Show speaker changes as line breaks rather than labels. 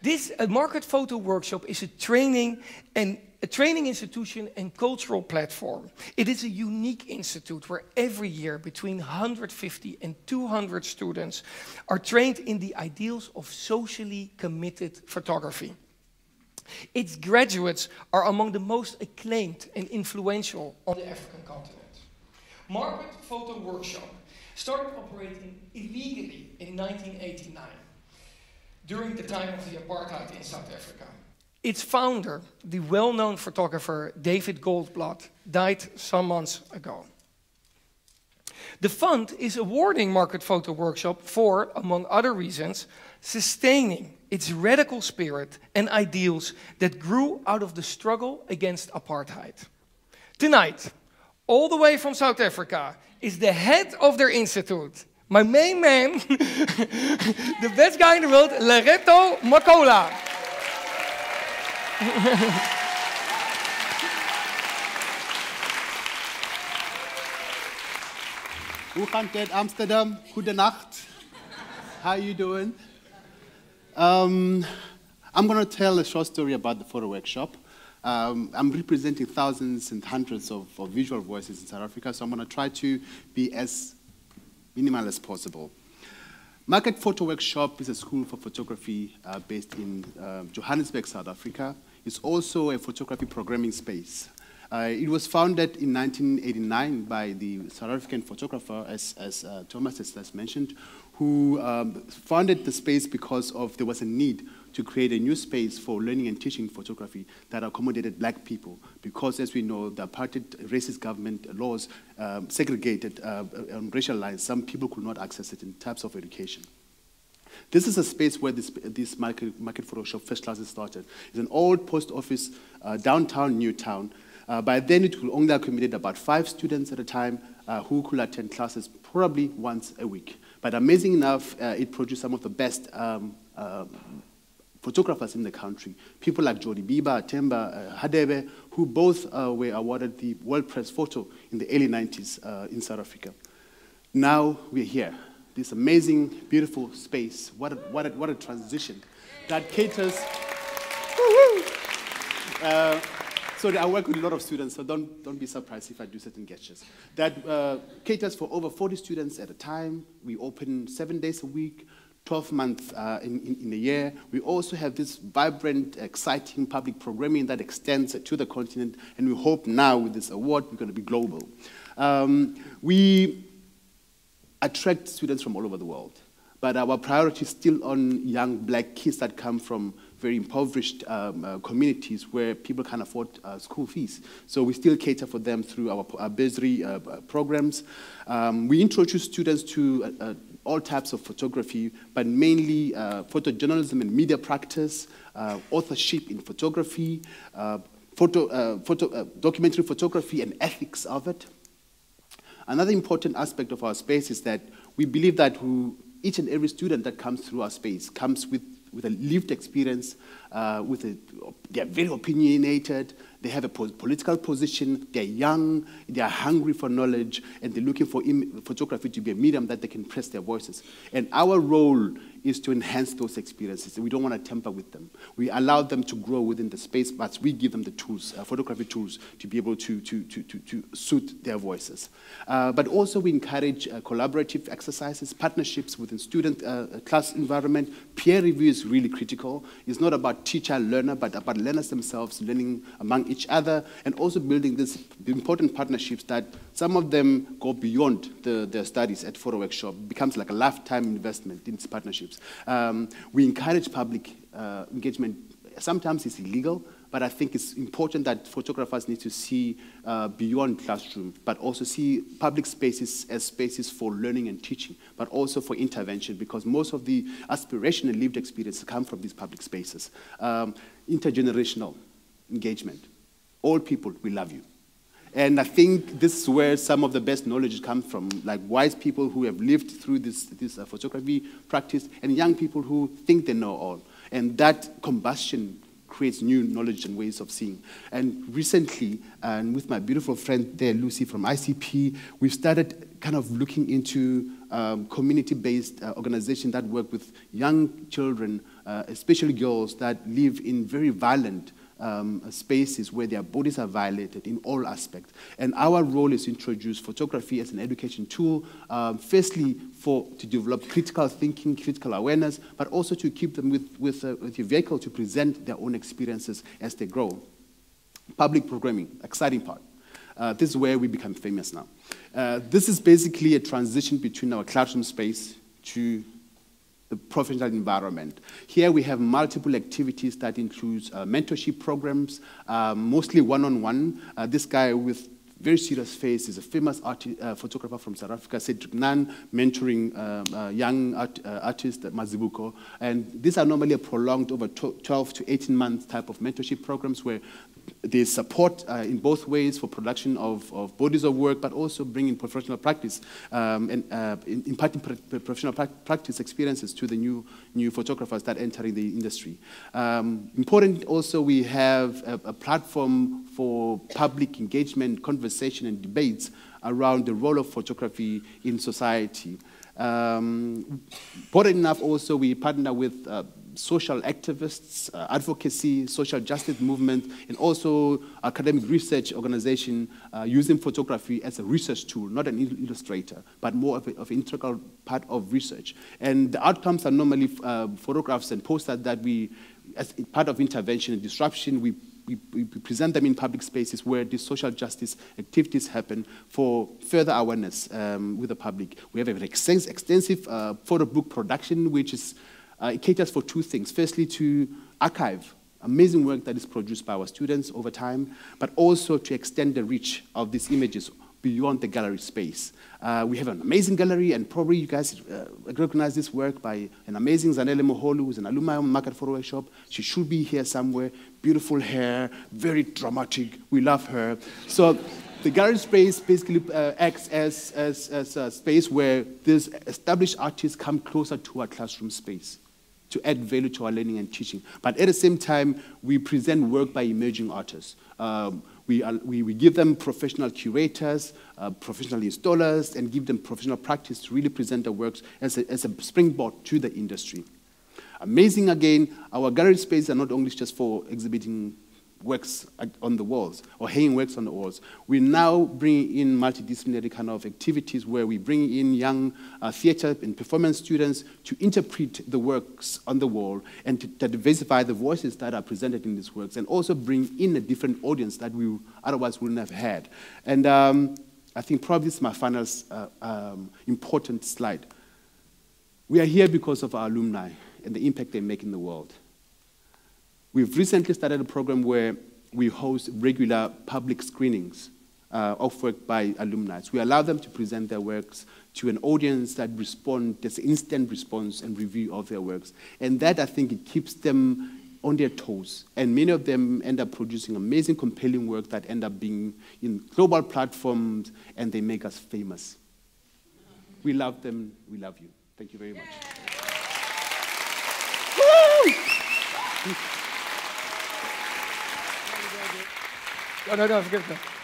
This Market Photo Workshop is a training institution and cultural platform. It is a unique institute where every year between 150 and 200 students are trained in the ideals of socially committed photography. Its graduates are among the most acclaimed and influential on the African continent. Market Photo Workshop started operating illegally in 1989, during the time of the apartheid in South Africa. Its founder, the well-known photographer David Goldblatt, died some months ago. The fund is awarding Market Photo Workshop for, among other reasons, sustaining its radical spirit and ideals that grew out of the struggle against apartheid. Tonight, all the way from South Africa, is the head of their institute, my main man, the best guy in the world, Loreto Makola.
Hoe gaat het, Amsterdam? Goedenacht. How are you doing? I'm going to tell a short story about the photo workshop. I'm representing thousands and hundreds of visual voices in South Africa, so I'm going to try to be as minimal as possible. Market Photo Workshop is a school for photography based in Johannesburg, South Africa. It's also a photography programming space. It was founded in 1989 by the South African photographer, as Thomas has mentioned, who founded the space because there was a need to create a new space for learning and teaching photography that accommodated black people. Because, as we know, the apartheid racist government laws segregated on racial lines. Some people could not access it in types of education. This is a space where this market Photoshop first classes started. It's an old post office, downtown Newtown. By then, it could only accommodate about 5 students at a time who could attend classes probably once a week. But amazing enough, it produced some of the best photographers in the country. People like Jody Bieber, Temba, Hadebe, who both were awarded the World Press Photo in the early 90s in South Africa. Now we're here. This amazing, beautiful space. What a transition that caters. So I work with a lot of students, so don't be surprised if I do certain gestures. That caters for over 40 students at a time. We open 7 days a week, 12 months in a year. We also have this vibrant, exciting public programming that extends to the continent, and we hope now with this award we're going to be global. We attract students from all over the world, but our priority is still on young black kids that come from very impoverished communities where people can't afford school fees. So we still cater for them through our bursary programs. We introduce students to all types of photography, but mainly photojournalism and media practice, authorship in photography, documentary photography and ethics of it. Another important aspect of our space is that we believe that each and every student that comes through our space comes with a lived experience, they're very opinionated, they have a political position, they're young, they're hungry for knowledge, and they're looking for photography to be a medium that they can press their voices. And our role is to enhance those experiences. We don't want to tamper with them. We allow them to grow within the space, but we give them the tools, photography tools, to be able to suit their voices. But also we encourage collaborative exercises, partnerships within student class environment. Peer review is really critical. It's not about teacher-learner, but about learners themselves learning among each other, and also building these important partnerships that some of them go beyond their studies at Photo Workshop. It becomes like a lifetime investment in these partnerships. We encourage public engagement. Sometimes it's illegal, but I think it's important that photographers need to see beyond classroom, but also see public spaces as spaces for learning and teaching, but also for intervention, because most of the aspiration and lived experiences come from these public spaces. Intergenerational engagement. All people, we love you. And I think this is where some of the best knowledge comes from, like wise people who have lived through this photography practice, and young people who think they know all. And that combustion creates new knowledge and ways of seeing. And recently, and with my beautiful friend there, Lucy from ICP, we've started kind of looking into community-based organizations that work with young children especially girls that live in very violent spaces where their bodies are violated in all aspects. And our role is to introduce photography as an education tool, firstly to develop critical thinking, critical awareness, but also to keep them with a vehicle to present their own experiences as they grow. Public programming, exciting part. This is where we become famous now. This is basically a transition between our classroom space to the professional environment. Here we have multiple activities that includes mentorship programs, mostly one-on-one. This guy with very serious face is a famous photographer from South Africa, Cedric Nan, mentoring young artist Mazibuko. And these are normally a prolonged over 12 to 18 months type of mentorship programs where there's support in both ways for production of bodies of work, but also bringing professional practice and imparting professional practice experiences to the new photographers that enter in the industry. Important also, we have a platform for public engagement, conversation, and debates around the role of photography in society. Important enough also, we partner with social activists, advocacy, social justice movement, and also academic research organization using photography as a research tool, not an illustrator, but more of an integral part of research. And the outcomes are normally photographs and posters that we, as part of intervention and disruption, we present them in public spaces where these social justice activities happen for further awareness with the public. We have an extensive photo book production, which is it caters for two things. Firstly, to archive amazing work that is produced by our students over time, but also to extend the reach of these images beyond the gallery space. We have an amazing gallery, and probably you guys recognize this work by an amazing Zanele Moholu, who's an alumni of Market Photo Workshop. She should be here somewhere. Beautiful hair, very dramatic. We love her. So the gallery space basically acts as a space where these established artists come closer to our classroom space to add value to our learning and teaching. But at the same time, we present work by emerging artists. We give them professional curators, professional installers, and give them professional practice to really present their works as a springboard to the industry. Amazing again, our gallery spaces are not only just for exhibiting works on the walls or hanging works on the walls. We now bring in multidisciplinary kind of activities where we bring in young theater and performance students to interpret the works on the wall and to diversify the voices that are presented in these works, and also bring in a different audience that we otherwise wouldn't have had. And I think probably this is my final important slide. We are here because of our alumni and the impact they make in the world. We've recently started a program where we host regular public screenings of work by alumni. We allow them to present their works to an audience that respond, there's instant response and review of their works. And that, I think, it keeps them on their toes. And many of them end up producing amazing, compelling work that end up being in global platforms, and they make us famous. We love them. We love you. Thank you very much.
No, forget that.